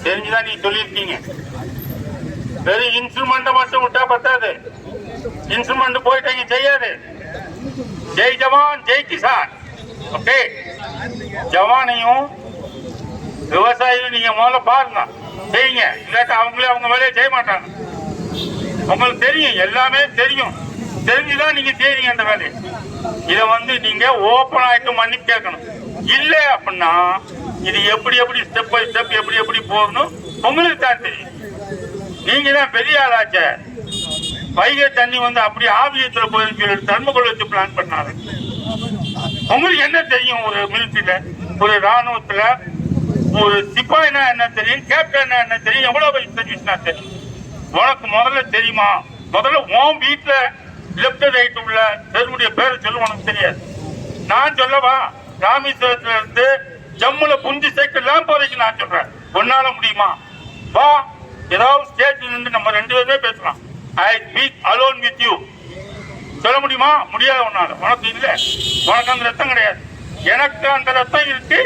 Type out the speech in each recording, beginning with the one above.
தெரிஞ்சுதான் நீ சொல்லியிருக்கீங்க. வெறும் இன்ஸ்ட்ருமெண்ட்டை மட்டும் விட்டா பத்தாது. இன்ஸ்ட்ருமெண்ட் போயிட்டு செய்யாது. ஜெய் ஜவான் ஜெய் கிசான். ஓகே, ஜவானையும் விவசாயியும் நீங்க முதல்ல பாருங்க, செய்யுங்க. இல்லாட்டா அவங்களே அவங்க வேலையை செய்ய மாட்டாங்க. உங்களுக்கு தெரியும், எல்லாமே தெரியும். தெரிஞ்சுதான் நீங்க செய்றீங்க அந்த வேலையை. இதை நீங்க ஓப்பன் ஆயிட்டு மன்னிப்பு கேட்கணும். இல்லை அப்படின்னா இது எப்படி எப்படி ஸ்டெப் பை ஸ்டெப் எப்படி எப்படி போகணும் உங்களுக்கு தான் தெரியும். நீங்க தான் பெரிய ஆளாச்ச. வைகை தண்ணி அப்படி ஆவியத்துல போயிருந்து சொல்லிட்டு தர்மகுள்ள வச்சு பிளான் பண்ணாரு. உங்களுக்கு என்ன தெரியும்? ஒரு மிலிட்டரியில, ஒரு ராணுவத்துல ஒரு சிப்பாயினா என்ன தெரியும், கேப்டனா என்ன தெரியும், எவ்வளவு சர்வீஸ்னா தெரியும். உனக்கு முதல்ல தெரியுமா? முதல்ல உன் வீட்டுல லெப்ட் ரைட் உள்ள தெருவுடைய பேரை சொல்லு. உனக்கு தெரியாது, நான் சொல்லவா? ராமேஸ்வரத்துல இருந்து ஜம்முல புஞ்சி சைக்கிள் போறதுக்கு நான் சொல்றேன். ஒன்னால முடியுமா? வா, ஏதாவது ஸ்டேஜ்ல இருந்து நம்ம 2 பேருமே பேசலாம். I speak alone with you. சொல்ல முடியுமா? முடியாது. ஒன்னால. உனக்கு இல்ல, உனக்கு அந்த ரத்தம் கிடையாது. எனக்கு அந்த ரத்தம் இருக்கு.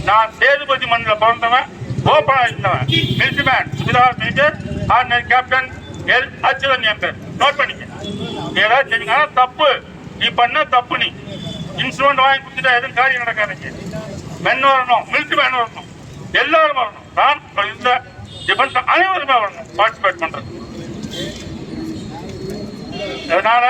நான் சேதுபதி மண்ணில் பிறந்தவன், ஓப்பனா இருந்தவன், military man, subedar major, ordinary captain L Achuvan என் பேர். நோட் பண்ணிக்க. ஏதாவது தெரியுங்க. தப்பு நீ பண்ண தப்பு. நீ இன்ஸ்ட்ருமெண்ட் வாங்கி கொடுத்துட்டா எதுவும் காரியம் நடக்காதுங்க. மென் வரணும், மிலிட்டரி மேன் வரணும், எல்லாரும் வரணும். நான் இந்த டிஃபென்ஸ் அனைவருமே வரணும் பார்ட்டிசிபேட் பண்றது. அதனால